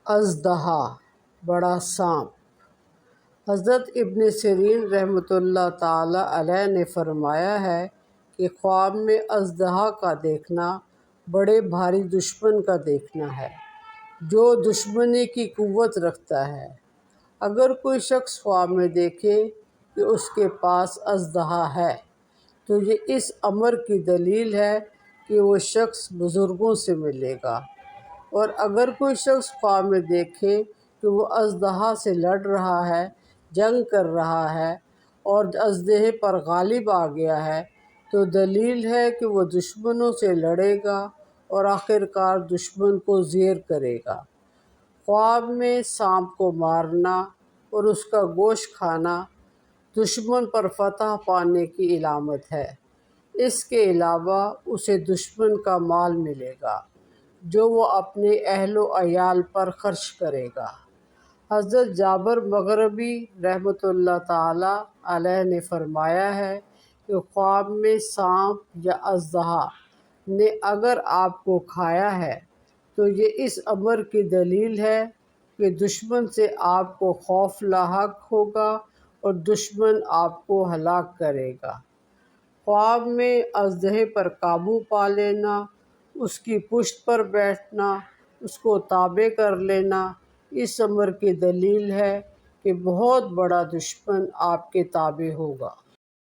اژدہا، بڑا سانپ۔ حضرت ابن سیرین رحمۃ اللہ تعالیٰ علیہ نے فرمایا ہے کہ خواب میں اژدہا کا دیکھنا بڑے بھاری دشمن کا دیکھنا ہے جو دشمنی کی قوت رکھتا ہے۔ اگر کوئی شخص خواب میں دیکھے کہ اس کے پاس اژدہا ہے تو یہ اس امر کی دلیل ہے کہ وہ شخص بزرگوں سے ملے گا، اور اگر کوئی شخص خواب میں دیکھے کہ وہ اژدہا سے لڑ رہا ہے، جنگ کر رہا ہے اور اژدہے پر غالب آ گیا ہے تو دلیل ہے کہ وہ دشمنوں سے لڑے گا اور آخرکار دشمن کو زیر کرے گا۔ خواب میں سانپ کو مارنا اور اس کا گوشت کھانا دشمن پر فتح پانے کی علامت ہے۔ اس کے علاوہ اسے دشمن کا مال ملے گا جو وہ اپنے اہل و عیال پر خرچ کرے گا۔ حضرت جابر مغربی رحمۃ اللہ تعالیٰ علیہ نے فرمایا ہے کہ خواب میں سانپ یا اژدہا نے اگر آپ کو کھایا ہے تو یہ اس امر کی دلیل ہے کہ دشمن سے آپ کو خوف لاحق ہوگا اور دشمن آپ کو ہلاک کرے گا۔ خواب میں اژدہے پر قابو پا لینا، اس کی پشت پر بیٹھنا، اس کو تابع کر لینا اس امر کی دلیل ہے کہ بہت بڑا دشمن آپ کے تابع ہوگا۔